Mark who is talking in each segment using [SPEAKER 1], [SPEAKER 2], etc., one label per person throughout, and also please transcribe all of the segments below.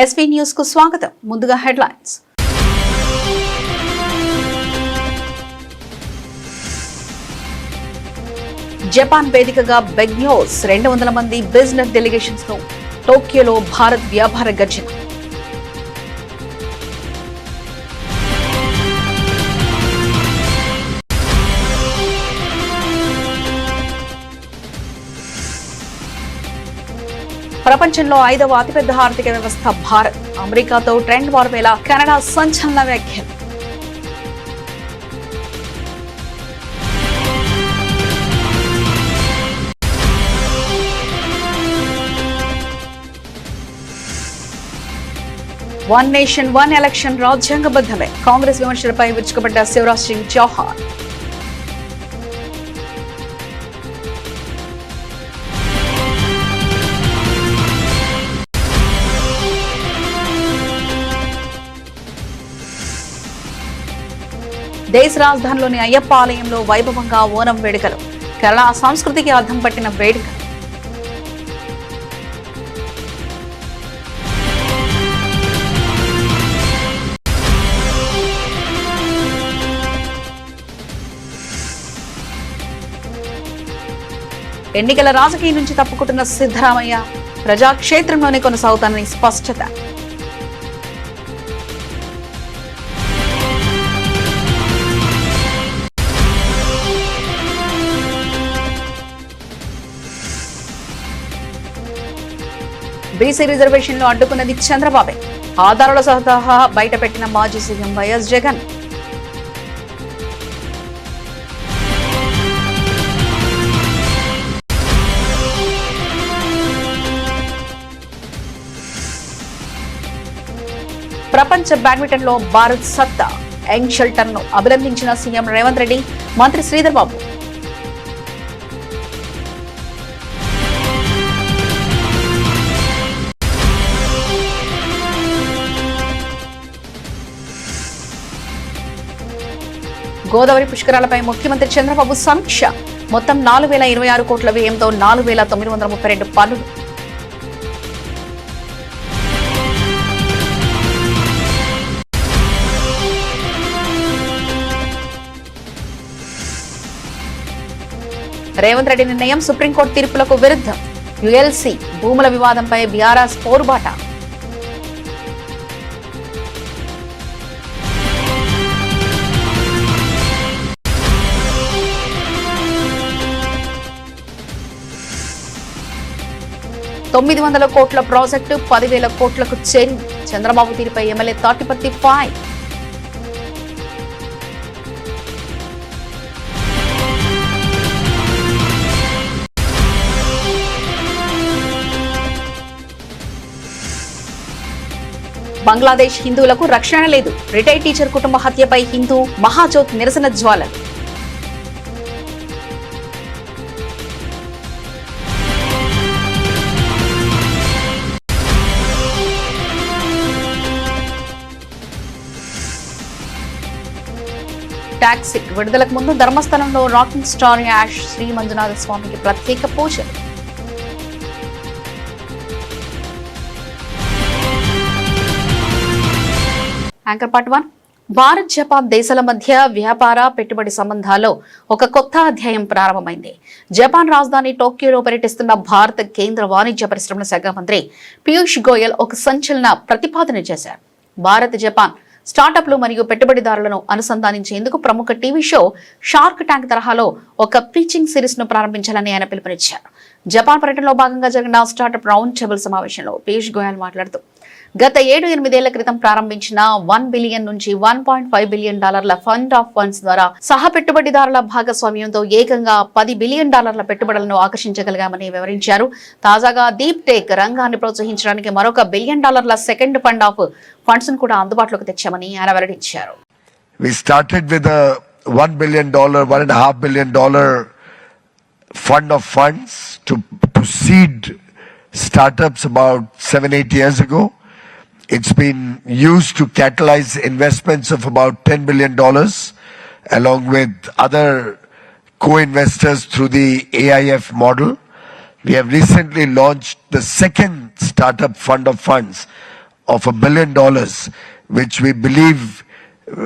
[SPEAKER 1] SV news కు స్వాగతం. ముందుగా హెడ్లైన్స్. జపాన్ వేదికగా బెగ్యోస్ 200 మంది బిజినెస్ డెలిగేషన్స్ ను టోక్యోలో భారత్ వ్యాపార గర్జన. ప్రపంచంలో 5వ అతిపెద్ద ఆర్థిక వ్యవస్థ భారత్. అమెరికాతో ట్రెండ్ వార్ వేళ కెనడా సంచలన వ్యాఖ్యలు. వన్ నేషన్ వన్ ఎలక్షన్ రాజ్యాంగబద్ధమే. కాంగ్రెస్ విమర్శలపై విరుచుకుపడ్డ శివరాజ్ సింగ్ చౌహాన్. దేశ రాజధానిలోని అయ్యప్ప ఆలయంలో వైభవంగా ఓనం వేడుకలు. కేరళ సంస్కృతికి అద్దం పట్టిన వేడుక. ఎన్నికల రాజకీయం నుంచి తప్పుకుంటున్న సిద్ధరామయ్య ప్రజాక్షేత్రంలోనే కొనసాగుతానని స్పష్టత. బీసీ రిజర్వేషన్లు అడ్డుకున్నది చంద్రబాబే. ఆధారాల సహా బయటపెట్టిన మాజీ సీఎం వైఎస్ జగన్. ప్రపంచ బ్యాడ్మింటన్ లో భారత్ సత్తా. యంగ్ షెల్టర్ ను అభినందించిన సీఎం రేవంత్ రెడ్డి, మంత్రి శ్రీధర్ బాబు. గోదావరి పుష్కరాలపై ముఖ్యమంత్రి చంద్రబాబు సమీక్ష. మొత్తం 4026 కోట్ల వ్యయంతో 4932 పనులు. రేవంత్ రెడ్డి నిర్ణయం సుప్రీంకోర్టు తీర్పులకు విరుద్ధం. యుఎల్సి భూముల వివాదంపై బీఆర్ఎస్ పోరుబాట. $900 కోట్ల ప్రాజెక్టు 10,000 కోట్లకు చేరింది. చంద్రబాబు తీరుపై ఎమ్మెల్యే తాటిపత్తి ఫైర్. బంగ్లాదేశ్ హిందువులకు రక్షణ లేదు. రిటైర్డ్ టీచర్ కుటుంబ హత్యపై హిందూ మహాజ్యోత్ నిరసన జ్వాలలు. టాక్సీ విడుదలకు ముందు ధర్మస్థలంలో రాకింగ్ స్టార్ యాష్ శ్రీ మంజునాథ స్వామికి ప్రత్యేక పూజలు. Anchor part 1. భారత్ జపాన్ దేశాల మధ్య వ్యాపార పెట్టుబడి సంబంధాల్లో ఒక కొత్త అధ్యాయం ప్రారంభమైంది. జపాన్ రాజధాని టోక్యోలో పర్యటిస్తున్న భారత కేంద్ర వాణిజ్య పరిశ్రమల శాఖ మంత్రి పీయూష్ గోయల్ ఒక సంచలన ప్రతిపాదన చేశారు. భారత్ జపాన్ స్టార్టప్లు మరియు పెట్టుబడిదారులను అనుసంధానించేందుకు ప్రముఖ టీవీ షో షార్క్ ట్యాంక్ తరహాలో ఒక పిచింగ్ సిరీస్ ను ప్రారంభించాలని ఆయన పిలుపునిచ్చారు. జపాన్ పర్యటనలో భాగంగా జరిగిన స్టార్టప్ రౌండ్ టేబుల్ సమావేశంలో పీయూష్ గోయల్ మాట్లాడుతూ గత 7-8 ఏళ్ల క్రితం ప్రారంభించిన $1 బిలియన్ నుంచి $1.5 బిలియన్ ఫండ్ ఆఫ్ ఫండ్స్ ద్వారా సహ పెట్టుబడిదారుల భాగస్వామ్యంతో ఏకంగా $10 బిలియన్ పెట్టుబడులను ఆకర్షించగలిగామని వివరించారు. తాజాగా డీప్ టెక్ రంగాన్ని ప్రోత్సహించడానికి మరొక $1 billion second fund of funds ను కూడా అందుబాటులోకి తెచ్చామని ఆయన వెల్లడించారు.
[SPEAKER 2] We started with a $1 billion, $1.5 billion fund of funds to seed startups about 7-8 years ago. It's been used to catalyze investments of about $10 billion along with other co-investors through the AIF model. We have recently launched the second startup fund of funds of $1 billion, which we believe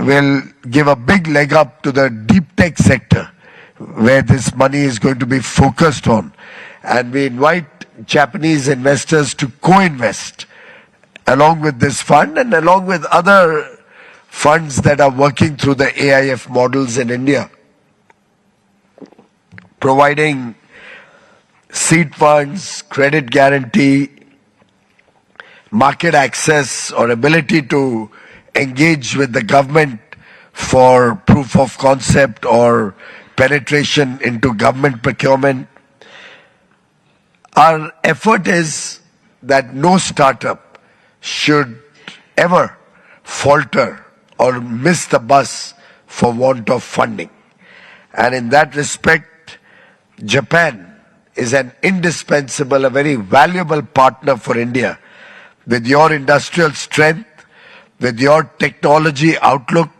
[SPEAKER 2] will give a big leg up to the deep tech sector, where this money is going to be focused on. And we invite Japanese investors to co-invest along with this fund and along with other funds that are working through the AIF models in India, providing seed funds, credit guarantee, market access or ability to engage with the government for proof of concept or penetration into government procurement. Our effort is that no startup should ever falter or miss the bus for want of funding. And in that respect, Japan is an indispensable, a very valuable partner for India. With your industrial strength, with your technology outlook,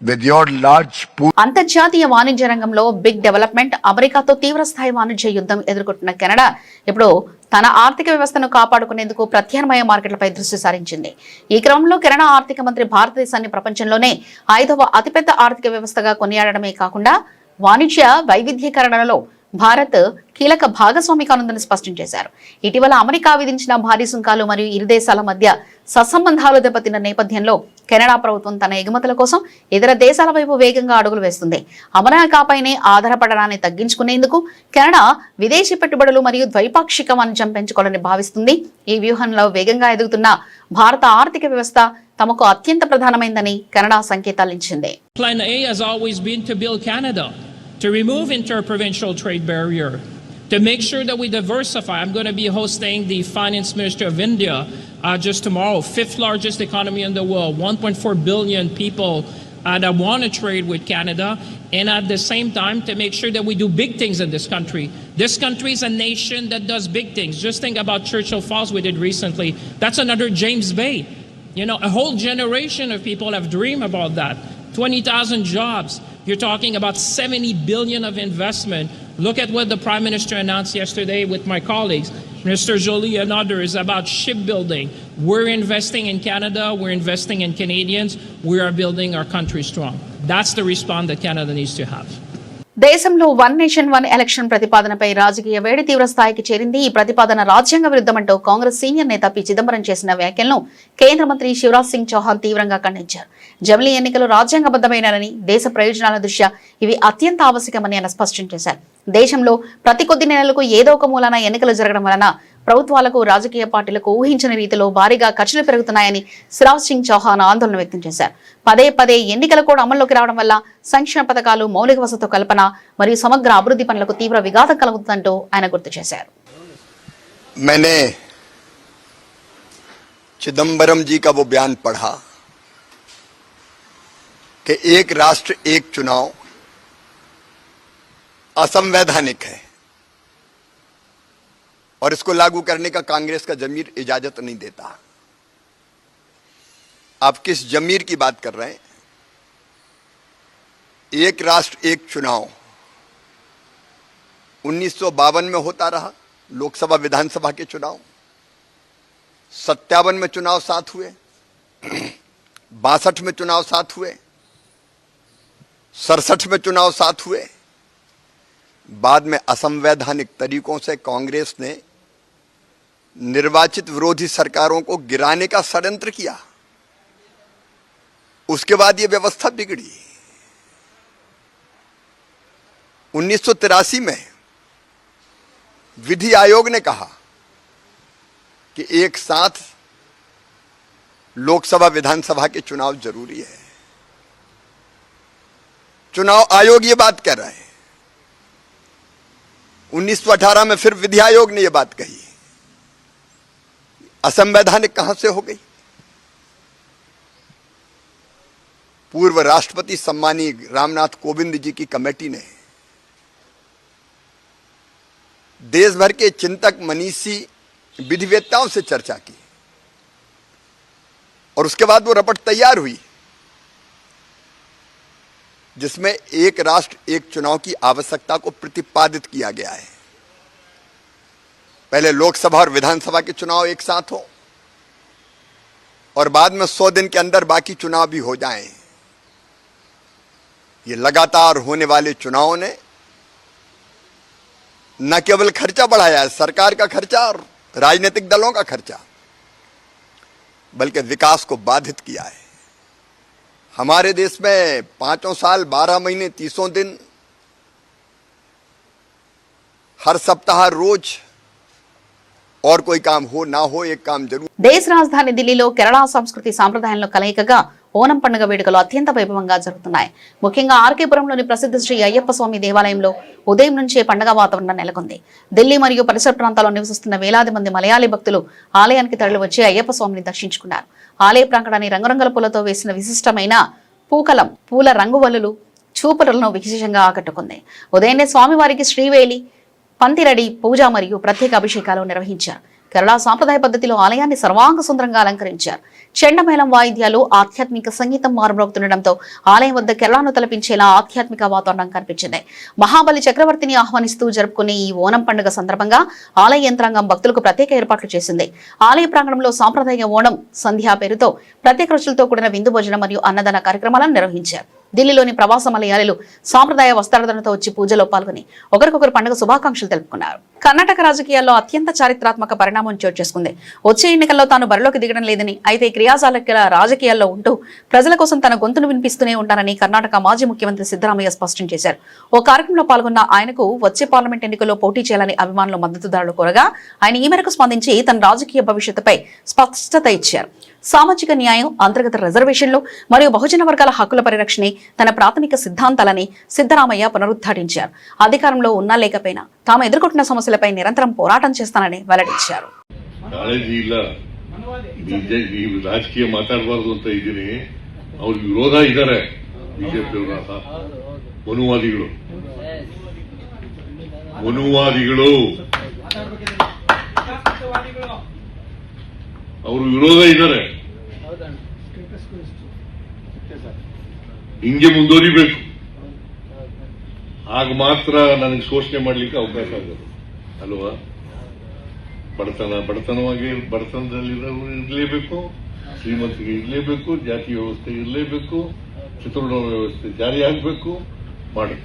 [SPEAKER 2] with your large pool.
[SPEAKER 1] అంతర్జాతీయ వాణిజ్య రంగంలో big development. అమెరికాతో తీవ్రస్థాయి వాణిజ్య యుద్ధం ఎదుర్కొంటున్న Canada ఇప్పుడు తన ఆర్థిక వ్యవస్థను కాపాడుకునేందుకు ప్రత్యామ్నాయ మార్కెట్లపై దృష్టి సారించింది. ఈ క్రమంలో కెనడా ఆర్థిక మంత్రి భారతదేశాన్ని ప్రపంచంలోనే 5వ అతిపెద్ద ఆర్థిక వ్యవస్థగా కొనియాడమే కాకుండా వాణిజ్య వైవిధ్యీకరణలో భారత్ కీలక భాగస్వామి కానుందని స్పష్టం చేశారు. ఇటీవల అమెరికా విధించిన భారీ సుంకాలు మరియు ఇరు దేశాల మధ్య సత్సంబంధాలు దెబ్బతిన్న నేపథ్యంలో కెనడా ప్రభుత్వం తన ఎగుమతుల కోసం ఇతర దేశాల వైపు వేగంగా అడుగులు వేస్తుంది. అమెరికాపైనే ఆధారపడడాన్ని తగ్గించుకునేందుకు కెనడా విదేశీ పెట్టుబడులు మరియు ద్వైపాక్షిక వాణిజ్యం పెంచుకోవాలని భావిస్తుంది. ఈ వ్యూహంలో వేగంగా ఎదుగుతున్న భారత ఆర్థిక వ్యవస్థ తమకు అత్యంత ప్రధానమైందని Canada సంకేతాలిచ్చింది.
[SPEAKER 3] Plan A has always been to build Canada, to remove interprovincial trade barrier, to make sure that we diversify. I'm going to be hosting the Finance Minister of India just tomorrow, 5th largest economy in the world, 1.4 billion people that want to trade with Canada, and at the same time to make sure that we do big things in this country. This country is a nation that does big things. Just think about Churchill Falls we did recently. That's another James Bay. You know, a whole generation of people have dreamed about that. 20,000 jobs. You're talking about 70 billion of investment. Look at what the Prime Minister announced yesterday with my colleagues, Mr. Joly and others, about shipbuilding. We're investing in Canada. We're investing in Canadians. We are building our country strong. That's the response that Canada needs to have.
[SPEAKER 1] దేశంలో one nation one election ప్రతిపాదనపై రాజకీయ వేడి తీవ్ర స్థాయికి చేరింది. ఈ ప్రతిపాదన రాజ్యాంగ విరుద్ధమంటూ Congress senior నేత పి చిదంబరం చేసిన వ్యాఖ్యలను కేంద్ర మంత్రి శివరాజ్ సింగ్ చౌహాన్ తీవ్రంగా ఖండించారు. జమిలీ ఎన్నికలు రాజ్యాంగబద్ధమైనని, దేశ ప్రయోజనాల దృష్ట్యా ఇవి అత్యంత ఆవశ్యకమని ఆయన స్పష్టం చేశారు. దేశంలో ప్రతి కొద్ది నెలలకు ఏదో ఒక మూలన ఎన్నికలు జరగడం వలన ప్రభుత్వాలకు, రాజకీయ పార్టీలకు ఊహించని రీతిలో భారీగా ఖర్చులు పెరుగుతున్నాయని శివరాజ్ సింగ్ చౌహాన్ ఆందోళన వ్యక్తం చేశారు. పదే పదే ఎన్నికలు కూడా అమల్లోకి రావడం వల్ల సంక్షేమ పథకాలు, మౌలిక వసతుల కల్పన మరియు సమగ్ర అభివృద్ధి పనులకు తీవ్ర విఘాతం కలుగుతుందంటూ ఆయన గుర్తు చేశారు.
[SPEAKER 4] मैंने चिदंबरम जी का वो बयान पढ़ा कि एक राष्ट्र एक चुनाव असंवैधानिक है और इसको लागू करने का कांग्रेस का जमीर इजाजत नहीं देता. आप किस जमीर की बात कर रहे हैं? एक राष्ट्र एक चुनाव 1952 में होता रहा, लोकसभा विधानसभा के चुनाव. 57 में चुनाव साथ हुए, 62 में चुनाव साथ हुए, 67 में चुनाव साथ हुए. बाद में असंवैधानिक तरीकों से कांग्रेस ने निर्वाचित विरोधी सरकारों को गिराने का षड्यंत्र किया. उसके बाद यह व्यवस्था बिगड़ी. 1983 में विधि आयोग ने कहा कि एक साथ लोकसभा विधानसभा के चुनाव जरूरी है. चुनाव आयोग ये बात कह रहा है. 1918 में फिर विधि आयोग ने यह बात कही. असंवैधानिक कहां से हो गई? पूर्व राष्ट्रपति सम्मानीय रामनाथ कोविंद जी की कमेटी ने देश भर के चिंतक, मनीषी, विधिवेत्ताओं से चर्चा की और उसके बाद वो रपट तैयार हुई जिसमें एक राष्ट्र एक चुनाव की आवश्यकता को प्रतिपादित किया गया है. पहले लोकसभा और विधानसभा के चुनाव एक साथ हो, और बाद में 100 दिन के अंदर बाकी चुनाव भी हो जाएं। ये लगातार होने वाले चुनावों ने न केवल खर्चा बढ़ाया है, सरकार का खर्चा और राजनीतिक दलों का खर्चा, बल्कि विकास को बाधित किया है। हमारे देश में 5 साल 12 महीने 30 दिन हर सप्ताह रोज और कोई काम हो ना हो एक काम जरूर।
[SPEAKER 1] దేశ రాజధాని ఢిల్లీలో కేరళ సంస్కృతి సాంప్రదాయాలను కలయికగా ఓనం పండుగ వేడుకలు అత్యంత వైభవంగా జరుగుతున్నాయి. ముఖ్యంగా ఆర్కేపురంలోని ప్రసిద్ధ శ్రీ అయ్యప్ప స్వామి దేవాలయంలో ఉదయం నుంచే పండుగ వాతావరణం నెలకొంది. ఢిల్లీ మరియు పరిసర ప్రాంతాల్లో నివసిస్తున్న వేలాది మంది మలయాళీ భక్తులు ఆలయానికి తరలివచ్చి అయ్యప్ప స్వామిని దర్శించుకున్నారు. ఆలయ ప్రాంగణాన్ని రంగురంగుల పూలతో వేసిన విశిష్టమైన పూకలం పూల రంగువల్లులు చూపులను విశేషంగా ఆకట్టుకుంది. ఉదయాన్నే స్వామివారికి శ్రీవేలి పంతిరడి పూజ మరియు ప్రత్యేక అభిషేకాలు నిర్వహించారు. కేరళ సాంప్రదాయ పద్ధతిలో ఆలయాన్ని సర్వాంగ సుందరంగా అలంకరించారు. చెండమేళం వాయిద్యాలు ఆధ్యాత్మిక సంగీతం మారుమ్రోగుతుండటంతో ఆలయం వద్ద కేరళను తలపించేలా ఆధ్యాత్మిక వాతావరణం కనిపించింది. మహాబలి చక్రవర్తిని ఆహ్వానిస్తూ జరుపుకునే ఈ ఓనం పండుగ సందర్భంగా ఆలయ యంత్రాంగం భక్తులకు ప్రత్యేక ఏర్పాట్లు చేసింది. ఆలయ ప్రాంగణంలో సాంప్రదాయ ఓణం సంధ్యా పేరుతో ప్రత్యేక రుచులతో కూడిన విందు భోజనం మరియు అన్నదాన కార్యక్రమాలను నిర్వహించారు. ఢిల్లీలోని ప్రవాస మలయాళీలు సాంప్రదాయ వస్త్రధారణతో వచ్చి పూజలో పాల్గొని ఒకరికొకరు పండుగ శుభాకాంక్షలు తెలుపుకున్నారు. కర్ణాటక రాజకీయాల్లో అత్యంత చారిత్రాత్మక పరిణామం చోటు చేసుకుంది. వచ్చే ఎన్నికల్లో తాను బరిలోకి దిగడం లేదని, అయితే క్రియాశీలక రాజకీయాల్లో ఉంటూ ప్రజల కోసం తన గొంతును వినిపిస్తూనే ఉంటానని కర్ణాటక మాజీ ముఖ్యమంత్రి సిద్ధరామయ్య స్పష్టం చేశారు. ఓ కార్యక్రమంలో పాల్గొన్న ఆయనకు వచ్చే పార్లమెంట్ ఎన్నికల్లో పోటీ చేయాలని అభిమానులు మద్దతుదారులు కోరగా ఆయన ఈ మేరకు స్పందించి తన రాజకీయ భవిష్యత్తుపై స్పష్టత ఇచ్చారు. సామాజిక న్యాయం, అంతర్గత రిజర్వేషన్లు మరియు బహుజన వర్గాల హక్కుల పరిరక్షణే తన ప్రాథమిక సిద్ధాంతాలని సిద్ధరామయ్య పునరుద్ఘాటించారు. అధికారంలో ఉన్నా లేకపోయినా తాము ఎదుర్కొంటున్న సమస్యలపై నిరంతరం పోరాటం చేస్తానని వెల్లడించారు.
[SPEAKER 5] ರಾಜಕೀಯ ಮಾತಾಡಬಾರ್ದು ಅಂತ ಇದ್ದೀನಿ. ಅವ್ರ ವಿರೋಧ ಇದ್ದಾರೆ ಬಿಜೆಪಿ ಮನುವಾದಿಗಳು ಅವರು ವಿರೋಧ ಇದ್ದಾರೆ. ಹಿಂಗೆ ಮುಂದುವರಿಬೇಕು, ಆಗ ಮಾತ್ರ ನನಗೆ ಶೋಷಣೆ ಮಾಡ್ಲಿಕ್ಕೆ ಅವಕಾಶ ಆಗೋದು ಅಲ್ವಾ. ಬಡತನದಲ್ಲಿ ಇರಲೇಬೇಕು, ಶ್ರೀಮಂತಿಗೆ ಇರಲೇಬೇಕು, ಜಾತಿ ವ್ಯವಸ್ಥೆ ಇರಲೇಬೇಕು, ಚತುರ್ಣ ವ್ಯವಸ್ಥೆ ಜಾರಿ ಆಗಬೇಕು ಮಾಡಿ.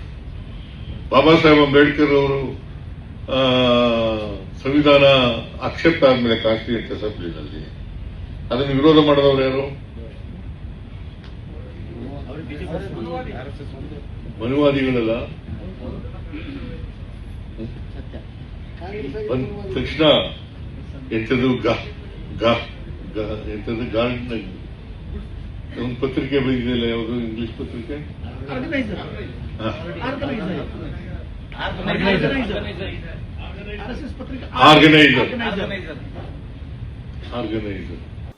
[SPEAKER 5] ಬಾಬಾ ಸಾಹೇಬ್ ಅಂಬೇಡ್ಕರ್ ಅವರು ಸಂವಿಧಾನ ಆಕ್ಷೇಪ ಆದ್ಮೇಲೆ ಕಾನ್ಸ್ಟಿಟ್ಯೂಂಟ್ ಅಸೆಂಬ್ಲಿನಲ್ಲಿ ಅದನ್ನು ವಿರೋಧ ಮಾಡಿದವರು ಯಾರು? ಮನುವಾದಿಗಳಲ್ಲ. ಬಂದ ತಕ್ಷಣ ಎಂಥದ್ದು ಎಂಥದ್ದು ಗಾರ್ಡ್ ಒಂದು ಪತ್ರಿಕೆ ಬಂದಿದೆಯಲ್ಲ, ಯಾವುದು ಇಂಗ್ಲಿಷ್ ಪತ್ರಿಕೆ, ఆర్గనైజర్.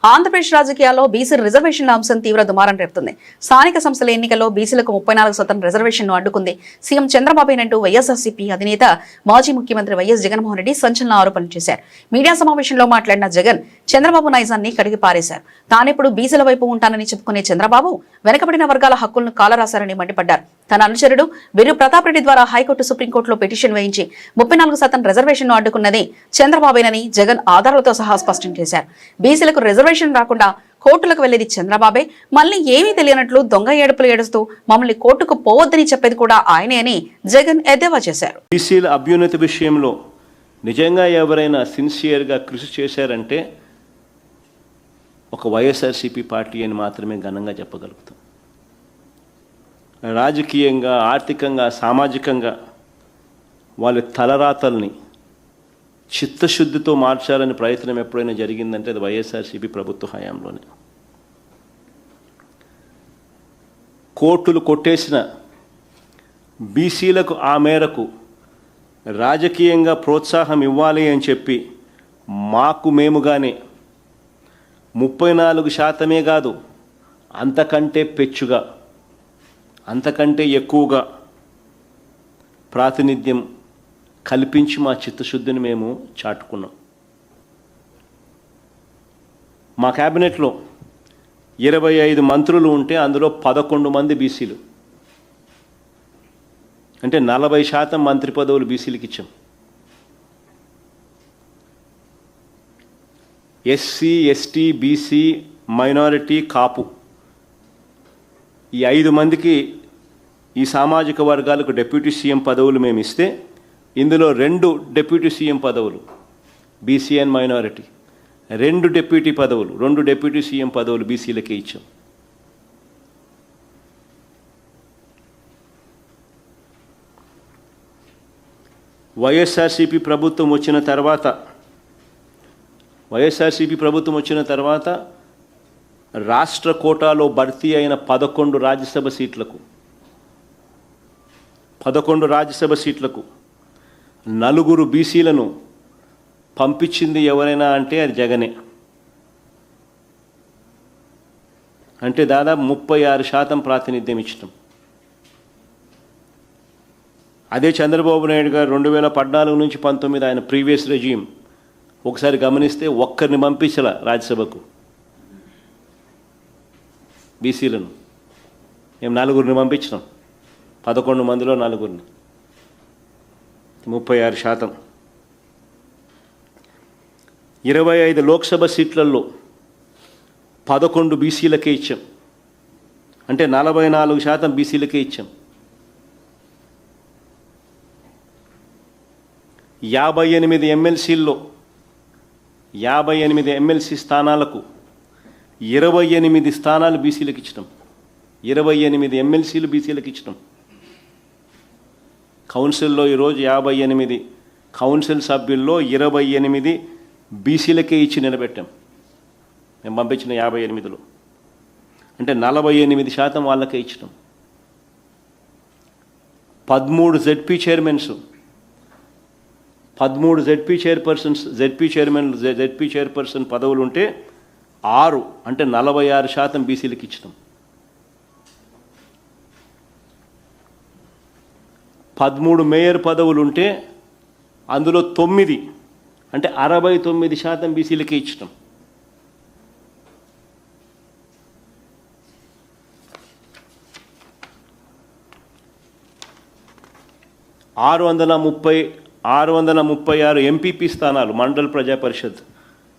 [SPEAKER 1] ఆంధ్రప్రదేశ్ రాజకీయాల్లో బీసీ రిజర్వేషన్ల అంశం తీవ్ర దుమారం రేపుతుంది. స్థానిక సంస్థల ఎన్నికల్లో బీసీలకు 34% రిజర్వేషన్ను అడ్డుకుంది. సీఎం చంద్రబాబునంటూ వైఎస్ఆర్సీపీ అధినేత మాజీ ముఖ్యమంత్రి వైఎస్ జగన్మోహన్ రెడ్డి సంచలన ఆరోపణలు చేశారు. మీడియా సమావేశంలో మాట్లాడిన జగన్ చంద్రబాబు నైజాన్ని కడిగి పారేశారు. తానెప్పుడు బీసీల వైపు ఉంటానని చెప్పుకునే చంద్రబాబు వెనకబడిన వర్గాల హక్కులను కాలరాశారని మండిపడ్డారు. తన అనుచరుడు వీరు ప్రతాప్ రెడ్డి ద్వారా హైకోర్టు, సుప్రీంకోర్టులో పిటిషన్ వేయించి 34% రిజర్వేషన్ను అడ్డుకున్నది చంద్రబాబేనని జగన్ ఆధారాలతో సహా స్పష్టం చేశారు. బీసీలకు రిజర్వేషన్ రాకుండా కోర్టులకు వెళ్లేది చంద్రబాబే, మళ్లీ ఏమీ తెలియనట్లు దొంగ ఏడుపులు ఏడుస్తూ మమ్మల్ని కోర్టుకు పోవద్దని చెప్పేది కూడా ఆయనే అని జగన్ ఎద్దేవా చేశారు.
[SPEAKER 6] బీసీల అభ్యున్నతి విషయంలో నిజంగా ఎవరైనా సిన్సియర్గా కృషి చేశారంటే ఒక వైఎస్ఆర్సీపీ పార్టీ అని మాత్రమే ఘనంగా చెప్పగలుగుతాం. రాజకీయంగా, ఆర్థికంగా, సామాజికంగా వాళ్ళ తలరాతల్ని చిత్తశుద్ధితో మార్చాలని ప్రయత్నం ఎప్పుడైనా జరిగిందంటే అది వైఎస్ఆర్సీపీ ప్రభుత్వ హయాంలోనే. కోర్టులు కొట్టేసిన బీసీలకు ఆ మేరకు రాజకీయంగా ప్రోత్సాహం ఇవ్వాలి అని చెప్పి మాకు మేముగానే 34% కాదు, అంతకంటే పెచ్చుగా, అంతకంటే ఎక్కువగా ప్రాతినిధ్యం కల్పించి మా చిత్తశుద్ధిని మేము చాటుకున్నాం. మా క్యాబినెట్లో 25 మంత్రులు ఉంటే అందులో 11 మంది బీసీలు, అంటే 40% మంత్రి పదవులు బీసీలకు ఇచ్చాం. ఎస్సీ, ఎస్టీ, బీసీ మైనారిటీ, కాపు ఈ 5 మందికి ఈ సామాజిక వర్గాలకు డిప్యూటీ సీఎం పదవులు మేము ఇస్తే ఇందులో 2 డిప్యూటీ సీఎం పదవులు BC and minority, 2 deputy CM పదవులు బీసీలకే ఇచ్చాం. వైఎస్ఆర్సీపీ ప్రభుత్వం వచ్చిన తర్వాత రాష్ట్ర కోటాలో భర్తీ అయిన 11 రాజ్యసభ సీట్లకు 4 బీసీలను పంపించింది ఎవరైనా అంటే అది జగనే. అంటే దాదాపు 36% ప్రాతినిధ్యం ఇచ్చటం. అదే చంద్రబాబు నాయుడు గారు 2014 నుంచి 19 ఆయన ప్రీవియస్ రెజ్యూమ్ ఒకసారి గమనిస్తే ఒక్కరిని పంపించలా రాజ్యసభకు బీసీలను. మేము 4 పంపించినాం, 11 మందిలో 4, 36%. 25 లోక్సభ సీట్లలో 11 బీసీలకే ఇచ్చాం, అంటే 44% బీసీలకే ఇచ్చాం. 58 ఎమ్మెల్సీల్లో 58 ఎమ్మెల్సీ స్థానాలకు 28 స్థానాలు బీసీలకు ఇచ్చినాం. 28 ఎమ్మెల్సీలు బీసీలకు ఇచ్చినాం. కౌన్సిల్లో ఈరోజు 58 కౌన్సిల్ సభ్యుల్లో 28 బీసీలకే ఇచ్చి నిలబెట్టాం. మేము పంపించిన 58లో అంటే 48% వాళ్ళకే ఇచ్చినాం. 13 జెడ్పీ చైర్పర్సన్ పదవులు ఉంటే 6 అంటే 46% బీసీలకు ఇచ్చినాం. 13 మేయర్ పదవులు ఉంటే అందులో 9 అంటే 69% బీసీలకే ఇచ్చినాం. 636 ఎంపీపీ స్థానాలు, మండల్ ప్రజా పరిషత్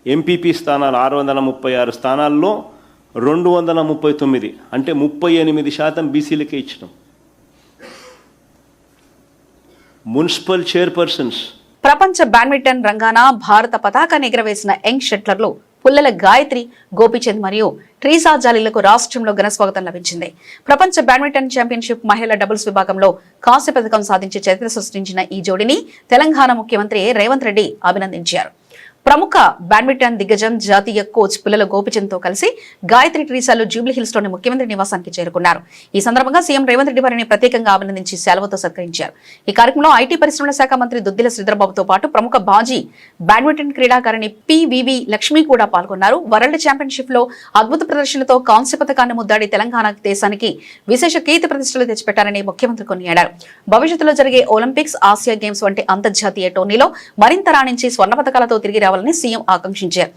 [SPEAKER 6] ఎంపీపీ స్థానాలు 636 స్థానాల్లో 239 అంటే 38% బీసీలకే ఇచ్చినాం. Municipal chairpersons.
[SPEAKER 1] ప్రపంచ బ్యాడ్మింటన్ రంగాన భారత పతాకాన్ని ఎగురవేసిన యంగ్ షట్లర్లు పుల్లెల గాయత్రి, గోపీచంద్ మరియు ట్రీసా జాలీలకు రాష్ట్రంలో ఘన స్వాగతం లభించింది. ప్రపంచ బ్యాడ్మింటన్ ఛాంపియన్షిప్ మహిళల డబుల్స్ విభాగంలో కాంస్య పథకం సాధించి చరిత్ర సృష్టించిన ఈ జోడిని తెలంగాణ ముఖ్యమంత్రి రేవంత్ రెడ్డి అభినందించారు. ప్రముఖ బ్యాడ్మింటన్ దిగ్గజం జాతీయ కోచ్ పుల్లెల గోపీచంద్ తో కలిసి గాయత్రి, ట్రీసాలు జూబ్లీహిల్స్ లోని ముఖ్యమంత్రి నివాసానికి చేరుకున్నారు. ఈ సందర్భంగా సీఎం రేవంత్ రెడ్డి వారిని ప్రత్యేకంగా అభినందించి సెలవుతో సత్కరించారు. ఈ కార్యక్రమంలో ఐటీ పరిశ్రమల శాఖ మంత్రి దుద్దిల శ్రీధర్బాబుతో పాటు ప్రముఖ బాజీ బ్యాడ్మింటన్ క్రీడాకారిణి పివివి లక్ష్మి కూడా పాల్గొన్నారు. వరల్డ్ ఛాంపియన్షిప్ లో అద్భుత ప్రదర్శనతో కాంస్య పథకాన్ని ముద్దాడి తెలంగాణ దేశానికి విశేష కీర్తి ప్రతిష్టలు తెచ్చిపెట్టారని ముఖ్యమంత్రి కొనియాడారు. భవిష్యత్తులో జరిగే ఒలింపిక్స్, ఆసియా గేమ్స్ వంటి అంతర్జాతీయ టోర్నీలో మరింత రాణించి స్వర్ణ పథకాలతో తిరిగి రావాలని సీఎం ఆకాంక్షించారు.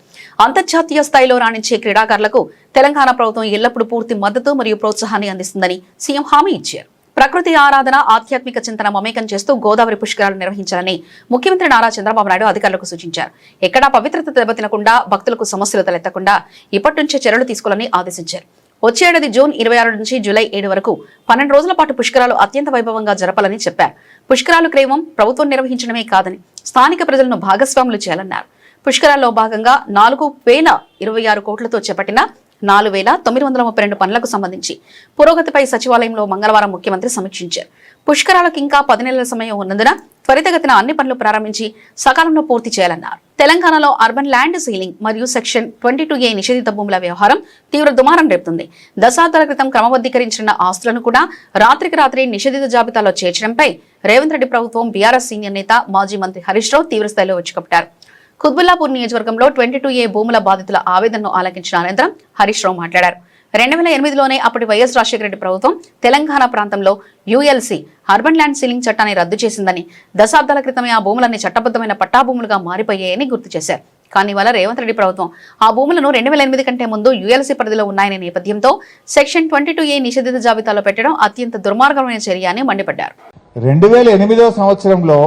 [SPEAKER 1] అంతర్జాతీయ స్థాయిలో రాణించే క్రీడాకారులకు తెలంగాణ ప్రభుత్వం ఎల్లప్పుడూ పూర్తి మద్దతు మరియు ప్రోత్సాహాన్ని అందిస్తుందని సీఎం హామీ ఇచ్చారు. ప్రకృతి ఆరాధన, ఆధ్యాత్మిక చింతన మమేకం చేస్తూ గోదావరి పుష్కరాలు నిర్వహించాలని ముఖ్యమంత్రి నారా చంద్రబాబు నాయుడు అధికారులకు సూచించారు. ఎక్కడా పవిత్రత దెబ్బతినకుండా, భక్తులకు సమస్యలు తలెత్తకుండా ఇప్పటి నుంచే చర్యలు తీసుకోవాలని ఆదేశించారు. వచ్చే ఏడాది జూన్ 26 నుంచి జూలై 7 వరకు 12 రోజుల పాటు పుష్కరాలు అత్యంత వైభవంగా జరపాలని చెప్పారు. పుష్కరాలు కేవలం ప్రభుత్వం నిర్వహించడమే కాదని స్థానిక ప్రజలను భాగస్వాములు చేయాలన్నారు. పుష్కరాల్లో భాగంగా 4026 కోట్లతో చేపట్టిన 4932 పనులకు సంబంధించి పురోగతిపై సచివాలయంలో మంగళవారం ముఖ్యమంత్రి సమీక్షించారు. పుష్కరాలకు ఇంకా 10 నెలల సమయం ఉన్నందున త్వరితగతిన అన్ని పనులు ప్రారంభించి సకాలంలో పూర్తి చేయాలన్నారు. తెలంగాణలో అర్బన్ ల్యాండ్ సీలింగ్ మరియు సెక్షన్ 22A నిషేధిత భూముల వ్యవహారం తీవ్ర దుమారం రేపుతుంది. దశాబ్దాల క్రితం క్రమబద్ధీకరించిన ఆస్తులను కూడా రాత్రికి రాత్రి నిషేధిత జాబితాలో చేర్చడంపై రేవంత్ రెడ్డి ప్రభుత్వం బీఆర్ఎస్ సీనియర్ నేత మాజీ మంత్రి హరీష్ రావు తీవ్రస్థాయిలో వచ్చుకట్టారు. కుత్బుల్లాపూర్ నియోజకవర్గంలో 22A భూముల బాధితుల ఆవేదనను ఆలకించిన అనంతరం హరీష్ రావు మాట్లాడారు. 2008లోనే అప్పటి వైఎస్ రాజశేఖర రెడ్డి ప్రభుత్వం తెలంగాణ ప్రాంతంలో యుఎల్సి అర్బన్ ల్యాండ్ సీలింగ్ చట్టాన్ని రద్దు చేసిందని, దశాబ్దాల క్రితమే ఆ భూములన్నీ చట్టబద్దమైన పట్టాభూములుగా మారిపోయాయని గుర్తు చేశారు. కానీ ఇవాళ రేవంత్ రెడ్డి ప్రభుత్వం ఆ భూములను 2008 కంటే ముందు యుఎల్సి పరిధిలో ఉన్నాయనే నేపథ్యంతో సెక్షన్ 22A నిషేధిత జాబితాలో పెట్టడం అత్యంత దుర్మార్గమైన చర్య అని మండిపడ్డారు.
[SPEAKER 7] 2008వ సంవత్సరంలో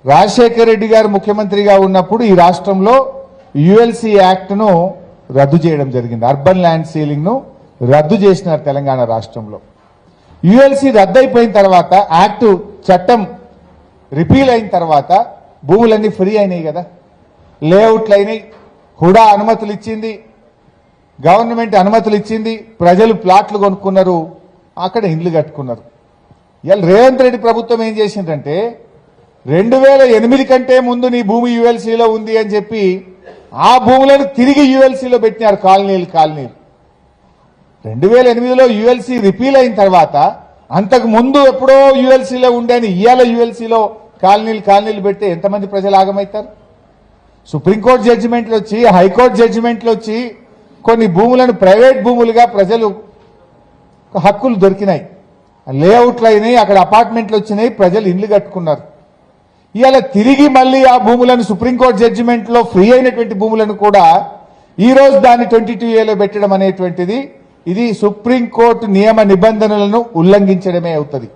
[SPEAKER 7] రాజశేఖర రెడ్డి గారు ముఖ్యమంత్రిగా ఉన్నప్పుడు ఈ రాష్ట్రంలో యుఎల్సి యాక్ట్ను రద్దు చేయడం జరిగింది. అర్బన్ ల్యాండ్ సీలింగ్ ను రద్దు చేసినారు తెలంగాణ రాష్ట్రంలో. యుఎల్సి రద్దు అయిపోయిన తర్వాత, యాక్ట్ చట్టం రిపీల్ అయిన తర్వాత భూములన్నీ ఫ్రీ అయినాయి కదా, లేఅవుట్లు అయినాయి, హుడా అనుమతులు ఇచ్చింది, గవర్నమెంట్ అనుమతులు ఇచ్చింది, ప్రజలు ప్లాట్లు కొనుక్కున్నారు, అక్కడ ఇండ్లు కట్టుకున్నారు. ఇవాళ రేవంత్ రెడ్డి ప్రభుత్వం ఏం చేసిందంటే 2008 కంటే ముందు నీ భూమి యుఎల్సీలో ఉంది అని చెప్పి ఆ భూములను తిరిగి యుఎల్సీలో పెట్టినారు. కాలనీలు 2008లో యుఎల్సీ రిపీల్ అయిన తర్వాత అంతకు ముందు ఎప్పుడో యుఎల్సీలో ఉండేని ఇవాళ యుఎల్సీలో కాలనీలు పెడితే ఎంతమంది ప్రజలు ఆగమవుతారు? సుప్రీంకోర్టు జడ్జిమెంట్లు వచ్చి, హైకోర్టు జడ్జిమెంట్లు వచ్చి కొన్ని భూములను ప్రైవేట్ భూములుగా ప్రజలు హక్కులు దొరికినాయి, లేఅవుట్లు అయినాయి, అక్కడ అపార్ట్మెంట్లు వచ్చినాయి, ప్రజలు ఇండ్లు కట్టుకున్నారు. ఇవాళ తిరిగి మళ్ళీ ఆ భూములను సుప్రీంకోర్టు జడ్జిమెంట్లో ఫ్రీ అయినటువంటి భూములను కూడా ఈ రోజు దాన్ని 22A పెట్టడం అనేటువంటిది ఇది సుప్రీంకోర్టు నియమ నిబంధనలను ఉల్లంఘించడమే అవుతుంది.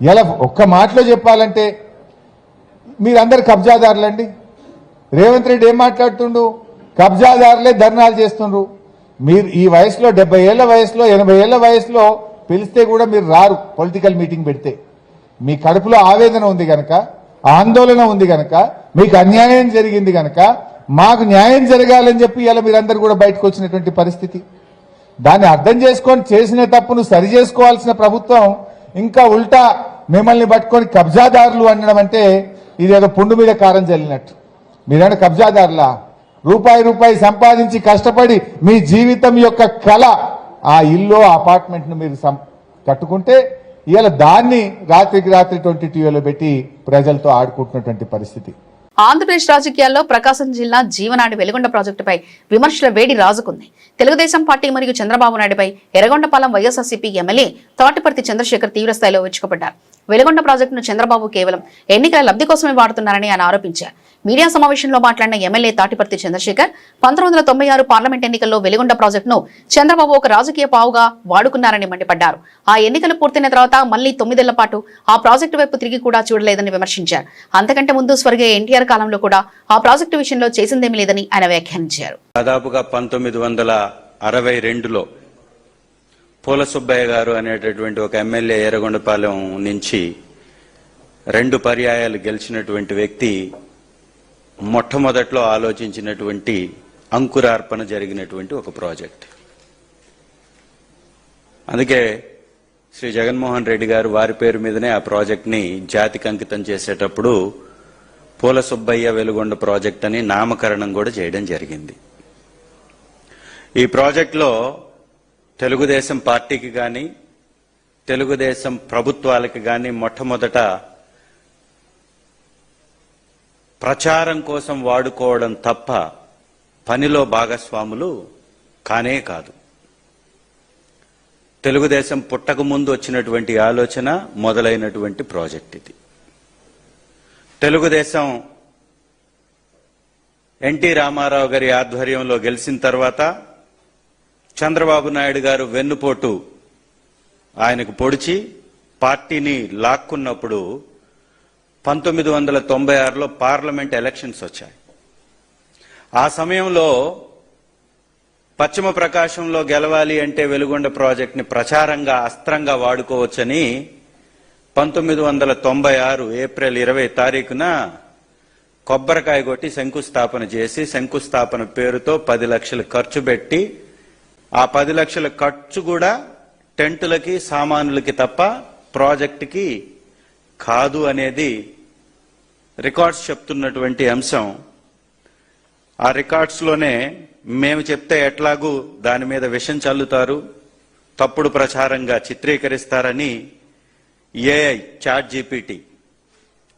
[SPEAKER 7] ఇలా ఒక్క మాటలో చెప్పాలంటే మీరందరు కబ్జాదారులండి. రేవంత్ రెడ్డి ఏం మాట్లాడుతుండు? కబ్జాదారులే ధర్నాలు చేస్తుండ్రు. మీరు ఈ వయసులో 70 ఏళ్ల వయసులో 80 ఏళ్ల వయసులో పిలిస్తే కూడా మీరు రారు. పొలిటికల్ మీటింగ్ పెడితే మీ కడుపులో ఆవేదన ఉంది గనక, ఆందోళన ఉంది గనక, మీకు అన్యాయం జరిగింది గనక మాకు న్యాయం జరగాలని చెప్పి ఇలా మీరందరూ కూడా బయటకు వచ్చినటువంటి పరిస్థితి. దాన్ని అర్థం చేసుకొని చేసిన తప్పును సరి చేసుకోవాల్సిన ప్రభుత్వం ఇంకా ఉల్టా మిమ్మల్ని పట్టుకొని కబ్జాదారులు అనడం అంటే ఇదేదో పుండు మీద కారం చల్లినట్టు. మీరైనా కబ్జాదారులా? రూపాయి సంపాదించి కష్టపడి మీ జీవితం యొక్క కళ ఆ ఇల్లు అపార్ట్మెంట్ను మీరు కట్టుకుంటే ఇవాళ దాన్ని రాత్రికి రాత్రి 22A పెట్టి ప్రజలతో ఆడుకుంటున్నటువంటి పరిస్థితి.
[SPEAKER 1] ఆంధ్రప్రదేశ్ రాజకీయాల్లో ప్రకాశం జిల్లా జీవనాడి వెలుగొండ ప్రాజెక్టుపై విమర్శల వేడి రాజుకుంది. తెలుగుదేశం పార్టీ మరియు చంద్రబాబు నాయుడుపై ఎర్రగొండపాలెం వైఎస్ఆర్సీపీ ఎమ్మెల్యే తాటిపర్తి చంద్రశేఖర్ తీవ్రస్థాయిలో విరుచుకుపడ్డారు. వెలుగొండ ప్రాజెక్టును చంద్రబాబు కేవలం ఎన్నికల లబ్ధి కోసమే వాడుతున్నారని ఆయన ఆరోపించారు. మీడియా సమావేశంలో మాట్లాడిన ఎమ్మెల్యే తాటిపర్తి చంద్రశేఖర్ 1996 పార్లమెంట్ ఎన్నికల్లో వెలుగొండ ప్రాజెక్టును చంద్రబాబు ఒక రాజకీయ పావుగా వాడుకున్నారని మండిపడ్డారు. ఆ ఎన్నికలు పూర్తయిన తర్వాత మళ్లీ 9 ఏళ్ల పాటు ఆ ప్రాజెక్టు వైపు తిరిగి కూడా చూడలేదని విమర్శించారు. అంతకంటే ముందు స్వర్గీయ ఎన్టీఆర్ కాలంలో కూడా ఆ ప్రాజెక్టు విషయంలో చేసిందేమీ లేదని ఆయన వ్యాఖ్యానించారు.
[SPEAKER 8] దాదాపుగా 1962లో పూల సుబ్బయ్య గారు అనేటటువంటి ఒక ఎమ్మెల్యే ఎర్రగొండపాలెం నుంచి 2 పర్యాయాలు గెలిచినటువంటి వ్యక్తి మొట్టమొదట్లో ఆలోచించినటువంటి అంకురార్పణ జరిగినటువంటి ఒక ప్రాజెక్ట్. అందుకే శ్రీ జగన్మోహన్ రెడ్డి గారు వారి పేరు మీదనే ఆ ప్రాజెక్ట్ని జాతికి అంకితం చేసేటప్పుడు పూల సుబ్బయ్య వెలుగొండ ప్రాజెక్ట్ అని నామకరణం కూడా చేయడం జరిగింది. ఈ ప్రాజెక్టులో తెలుగుదేశం పార్టీకి కానీ తెలుగుదేశం ప్రభుత్వాలకి కానీ మొట్టమొదట ప్రచారం కోసం వాడుకోవడం తప్ప పనిలో భాగస్వాములు కానే కాదు. తెలుగుదేశం పుట్టక ముందు వచ్చినటువంటి ఆలోచన మొదలైనటువంటి ప్రాజెక్ట్ ఇది. తెలుగుదేశం ఎన్టీ రామారావు గారి ఆధ్వర్యంలో గెలిచిన తర్వాత చంద్రబాబు నాయుడు గారు వెన్నుపోటు ఆయనకు పొడిచి పార్టీని లాక్కున్నప్పుడు 1996లో పార్లమెంట్ ఎలక్షన్స్ వచ్చాయి. ఆ సమయంలో పశ్చిమ ప్రకాశంలో గెలవాలి అంటే వెలుగొండ ప్రాజెక్ట్ని ప్రచారంగా అస్త్రంగా వాడుకోవచ్చని 1996 ఏప్రిల్ 20 తారీఖున కొబ్బరికాయ కొట్టి శంకుస్థాపన చేసి శంకుస్థాపన పేరుతో 10 లక్షలు ఖర్చు పెట్టి ఆ 10 లక్షల ఖర్చు కూడా టెంటులకి సామానులకి తప్ప ప్రాజెక్టుకి కాదు అనేది రికార్డ్స్ చెప్తున్నటువంటి అంశం. ఆ రికార్డ్స్లోనే మేము చెప్తే ఎట్లాగూ దాని మీద విషం చల్లుతారు, తప్పుడు ప్రచారంగా చిత్రీకరిస్తారని ఏఐ, చాట్ జీపీటీ,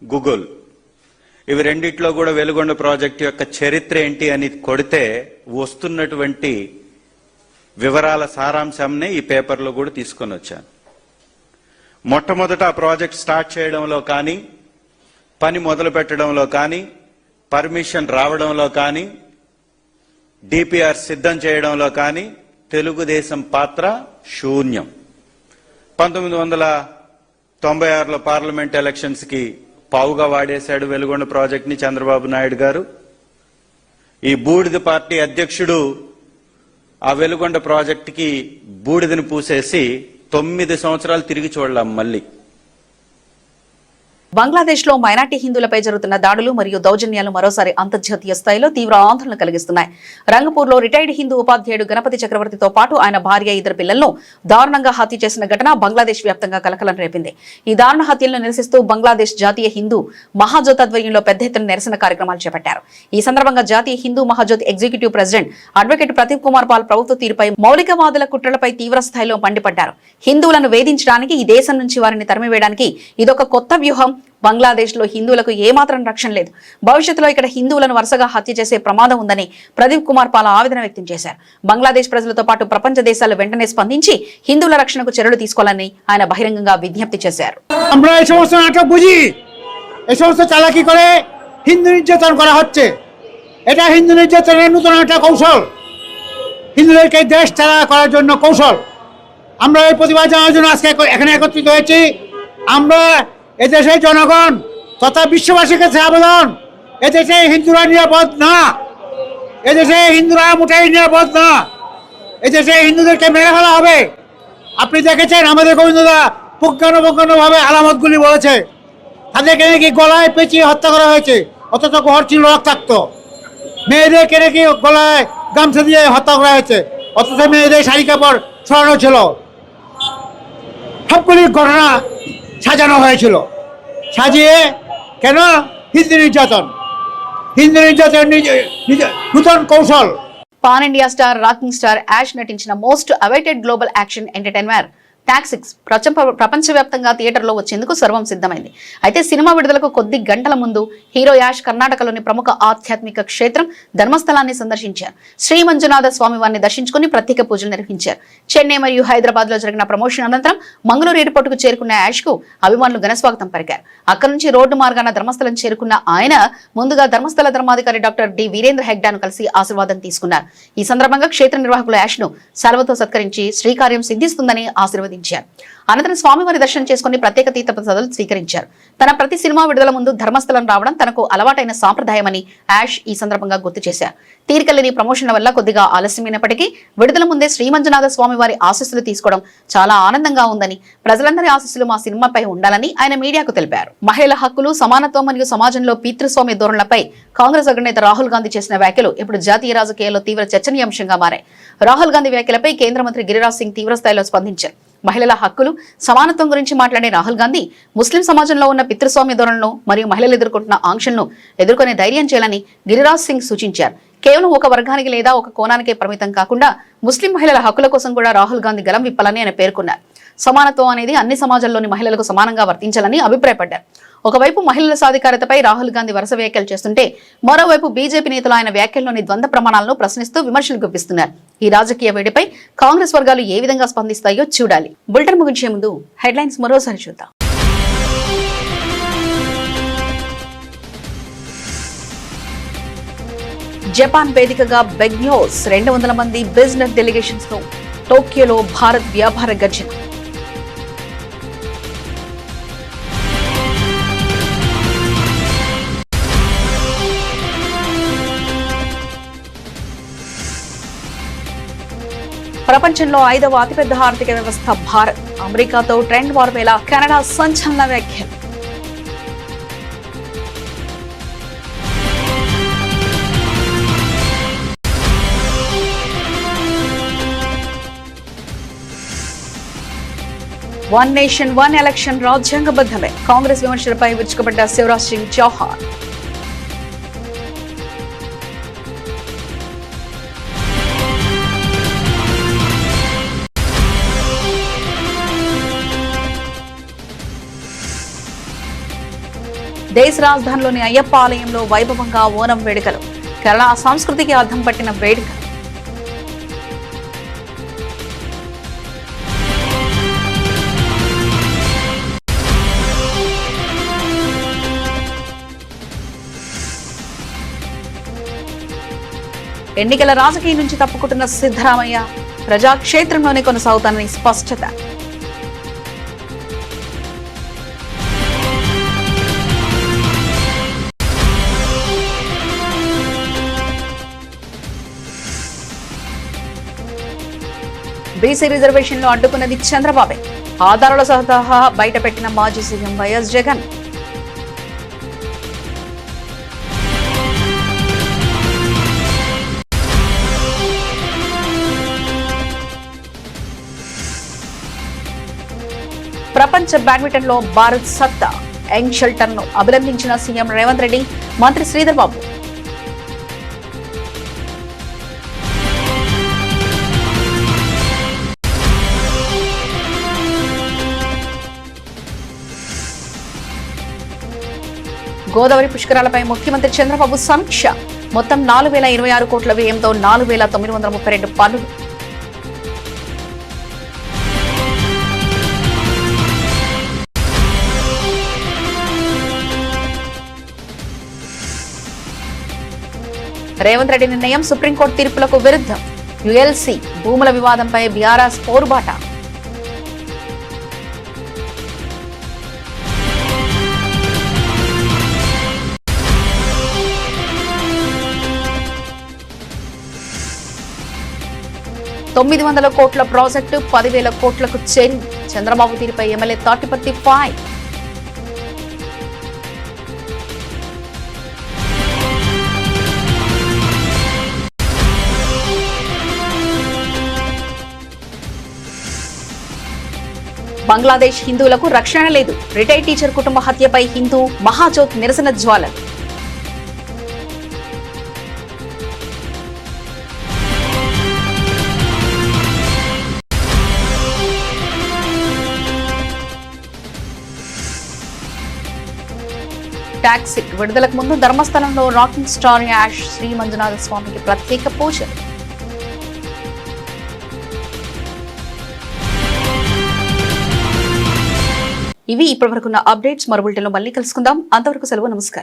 [SPEAKER 8] గూగుల్ ఇవి రెండిట్లో కూడా వెలుగొండ ప్రాజెక్టు యొక్క చరిత్ర ఏంటి అని కొడితే వస్తున్నటువంటి వివరాల సారాంశంనే ఈ పేపర్లో కూడా తీసుకొని వచ్చాను. మొట్టమొదట ఆ ప్రాజెక్ట్ స్టార్ట్ చేయడంలో కానీ, పని మొదలు పెట్టడంలో కానీ, పర్మిషన్ రావడంలో కానీ, డిపిఆర్ సిద్ధం చేయడంలో కానీ తెలుగుదేశం పాత్ర శూన్యం. 1996లో పార్లమెంట్ ఎలక్షన్స్ కి పావుగా వాడేశాడు వెలుగొండ ప్రాజెక్ట్ ని చంద్రబాబు నాయుడు గారు. ఈ బూడిద పార్టీ అధ్యక్షుడు ఆ వెలుగొండ ప్రాజెక్టుకి బూడిదని పూసేసి 9 సంవత్సరాలు తిరిగి చూడలేం మళ్ళీ.
[SPEAKER 1] బంగ్లాదేశ్లో మైనార్టీ హిందువులపై జరుగుతున్న దాడులు మరియు దౌర్జన్యాలు మరోసారి అంతర్జాతీయ స్థాయిలో తీవ్ర ఆందోళన కలిగిస్తున్నాయి. రంగపూర్లో రిటైర్డ్ హిందూ ఉపాధ్యాయుడు గణపతి చక్రవర్తితో పాటు ఆయన భార్య 2 పిల్లలను దారుణంగా హత్య చేసిన ఘటన బంగ్లాదేశ్ వ్యాప్తంగా కలకలం రేపింది. ఈ దారుణ హత్యలను నిరసిస్తూ బంగ్లాదేశ్ జాతీయ హిందూ మహాజ్యోత్ ఆధ్వర్యంలో పెద్ద ఎత్తున నిరసన కార్యక్రమాలు చేపట్టారు. ఈ సందర్భంగా జాతీయ హిందూ మహాజ్యోత్ executive president advocate Pradeep Kumar Paul ప్రభుత్వ తీరుపై మౌలికవాదుల కుట్రలపై తీవ్ర స్థాయిలో మండిపడ్డారు. హిందువులను వేధించడానికి, ఈ దేశం నుంచి వారిని తరిమివేయడానికి ఇదొక కొత్త వ్యూహం. బంగ్లాదేశ్ లో హిందువులకు ఏమాత్రం రక్షణ లేదు. భవిష్యత్తులో ఇక్కడ హిందువులను వరుసగా హత్య చేసే ప్రమాదం ఉందని ప్రదీప్ కుమార్ పాల్ ఆవేదన వ్యక్తం చేశారు. బంగ్లాదేశ్ ప్రజలతో పాటు ప్రపంచ దేశాలు వెంటనే స్పందించి హిందువుల రక్షణకు చర్యలు తీసుకోవాలని ఆయన బహిరంగంగా విజ్ఞప్తి చేశారు.
[SPEAKER 9] আমরা এই সমস্ত নাটক বুঝি, এই সমস্ত চালাকি করে হিন্দু নির্যাতন করা হচ্ছে। এটা হিন্দু নির্যাতনের নতুন একটা কৌশল, হিন্দুদেরকে দেশ ছাড়া করার জন্য কৌশল। আমরা এই প্রতিবাদ জানানোর জন্য আজকে এখানে একত্রিত হয়েছি। আমরা এদেশের জনগণ তথা বিশ্ববাসীর কাছে আবেদন, এদেশে হিন্দুরা নিরাপদ না, এদেশে হিন্দুরা মোটেই নিরাপদ না, এদেশে হিন্দুদেরকে মেরে ফেলা হবে। আপনি দেখেছেন আমাদের গোবিন্দদা পুঙ্খানুপুঙ্খানুভাবে আলামতগুলি বলেছে, তাদেরকে নাকি গলায় পেঁচিয়ে হত্যা করা হয়েছে, অথচ ঘর ছিল রক্তাক্ত। মেয়েদেরকে নাকি গলায় গামছা দিয়ে হত্যা করা হয়েছে, অথচ মেয়েদের শাড়ি কাপড় ছড়ানো ছিল। সবগুলি ঘটনা সাজানো হয়েছিল, সাজিয়ে কেন হিন্দু নির্যাতন নূতন কৌশল।
[SPEAKER 1] Pan India star rocking star Yash నటించిన most awaited global action entertainer toxics ప్రపంచవ్యాప్తంగా థియేటర్లో వచ్చేందుకు సర్వం సిద్ధమైంది. అయితే సినిమా విడుదలకు కొద్ది గంటల ముందు హీరో యాష్ కర్ణాటకలోని ప్రముఖ ఆధ్యాత్మిక క్షేత్రం ధర్మస్థలాన్ని సందర్శించారు. శ్రీ మంజునాథ స్వామి వారిని దర్శించుకుని ప్రత్యేక పూజలు నిర్వహించారు. చెన్నై మరియు హైదరాబాద్ లో జరిగిన ప్రమోషన్ అనంతరం మంగళూరు ఎయిర్పోర్టుకు చేరుకున్న యాష్ కు అభిమానులు ఘనస్వాగతం పలికారు. అక్కడి నుంచి రోడ్డు మార్గాన ధర్మస్థలం చేరుకున్న ఆయన ముందుగా ధర్మస్థల ధర్మాధికారి డాక్టర్ డి వీరేంద్ర హెగ్డాను కలిసి ఆశీర్వాదం తీసుకున్నారు. ఈ సందర్భంగా క్షేత్ర నిర్వాహకులు యాష్ ను సెలవుతో సత్కరించి శ్రీకార్యం సిద్ధిస్తుందని ఆశీర్వదించారు. అనంతరం స్వామివారి దర్శనం చేసుకుని ప్రత్యేక తీర్థ ప్రసాదాలు స్వీకరించారు. తన ప్రతి సినిమా విడుదల ముందు ధర్మస్థలం రావడం తనకు అలవాటైన సాంప్రదాయమని యాష్ ఈ సందర్భంగా గుర్తు చేశారు. తీరికలేని ప్రమోషన్ల వల్ల కొద్దిగా ఆలస్యమైనప్పటికీ విడుదల ముందే శ్రీ మంజునాథ స్వామి వారి ఆశీస్సులు తీసుకోవడం చాలా ఆనందంగా ఉందని, ప్రజలందరి ఆశీస్సులు మా సినిమాపై ఉండాలని ఆయన మీడియాకు తెలిపారు. మహిళల హక్కులు, సమానత్వం మరియు సమాజంలో పితృస్వామ్య ధోరణులపై కాంగ్రెస్ అగ్రనేత రాహుల్ గాంధీ చేసిన వ్యాఖ్యలు ఇప్పుడు జాతీయ రాజకీయాల్లో తీవ్ర చర్చనీయాంశంగా మారాయి. రాహుల్ గాంధీ వ్యాఖ్యలపై కేంద్ర మంత్రి గిరిరాజ్ సింగ్ తీవ్ర స్థాయిలో స్పందించారు. మహిళల హక్కులు, సమానత్వం గురించి మాట్లాడే రాహుల్ గాంధీ ముస్లిం సమాజంలో ఉన్న పితృస్వామ్య ధోరణులను మరియు మహిళలు ఎదుర్కొంటున్న ఆంక్షలను ఎదుర్కొనే ధైర్యం చేయాలని గిరిరాజ్ సింగ్ సూచించారు. కేవలం ఒక వర్గానికి లేదా ఒక కోణానికే పరిమితం కాకుండా ముస్లిం మహిళల హక్కుల కోసం కూడా రాహుల్ గాంధీ గలం విప్పాలని ఆయన పేర్కొన్నారు. సమానత్వం అనేది అన్ని సమాజాల్లోని మహిళలకు సమానంగా వర్తించాలని అభిప్రాయపడ్డారు. ఒకవైపు మహిళల సాధికారతపై రాహుల్ గాంధీ వరుస వ్యాఖ్యలు చేస్తుంటే, మరోవైపు బీజేపీ నేతలు ఆయన వ్యాఖ్యల్లోని ద్వంద్వ ప్రమాణాలను ప్రశ్నిస్తూ విమర్శలు గుప్పిస్తున్నారు. ఈ రాజకీయ వేడిపై కాంగ్రెస్ వర్గాలు ఏ విధంగా స్పందిస్తాయో చూడాలి. బులెటిన్ ముగించే ముందు హెడ్లైన్స్ మరోసారి చూద్దాం. జపాన్ వేదికగా బిగ్ న్యూస్, 200 మంది బిజినెస్ డెలిగేషన్స్ ను టోక్యోలో భారత్ వ్యాపార గర్జన. ప్రపంచంలో 5వ అతిపెద్ద ఆర్థిక వ్యవస్థ భారత్, అమెరికాతో ట్రెండ్ వార్ వేళ కెనడా సంచలన వ్యాఖ్యలు. వన్ నేషన్ వన్ ఎలక్షన్ రాజ్యాంగబద్ధమే, కాంగ్రెస్ విమర్శలపై విరుచుకుపడ్డ శివరాజ్ సింగ్ చౌహాన్. దేశ రాజధానిలోని అయ్యప్ప ఆలయంలో వైభవంగా ఓనం వేడుకలు, కేరళ సంస్కృతికి అర్థం పట్టిన వేడుక. ఎన్నికల రాజకీయం నుంచి తప్పుకుంటున్న సిద్ధరామయ్య, ప్రజాక్షేత్రంలోనే కొనసాగుతానని స్పష్టత. బీసీ రిజర్వేషన్లు అడ్డుకున్నది చంద్రబాబే. ఆధారాల సహా బయటపెట్టిన మాజీ సీఎం వైఎస్ జగన్. ప్రపంచ బ్యాడ్మింటన్ లో భారత్ సత్తా. యంగ్ షెల్టర్ ను అభినందించిన సీఎం రేవంత్ రెడ్డి, మంత్రి శ్రీధర్ బాబు. గోదావరి పుష్కరాలపై ముఖ్యమంత్రి చంద్రబాబు సమీక్ష. మొత్తం 4026 కోట్ల వ్యయంతో 4932 పనులు. రేవంత్ రెడ్డి నిర్ణయం సుప్రీంకోర్టు తీర్పులకు విరుద్ధం. యుఎల్సి భూముల వివాదంపై బీఆర్ఎస్ పోరుబాట. $900 కోట్ల ప్రాజెక్టు 10,000 కోట్లకు చేరింది. చంద్రబాబు తీరుపై ఎమ్మెల్యే తాటిపత్తి ఫైర్. బంగ్లాదేశ్ హిందువులకు రక్షణ లేదు. రిటైర్డ్ టీచర్ కుటుంబ హత్యపై హిందూ మహాజ్యోత్ నిరసన జ్వాలలు. ట్యాక్సీ విడుదలకు ముందు ధర్మస్థలంలో రాకింగ్ స్టార్ యాష్ శ్రీ మంజునాథ స్వామికి ప్రత్యేక పూజలు. ఇవి ఇప్పటివరకున్న అప్డేట్స్. మరో బులెటిన్లో మళ్ళీ కలుసుకుందాం. అంతవరకు సెలవు. నమస్కారం.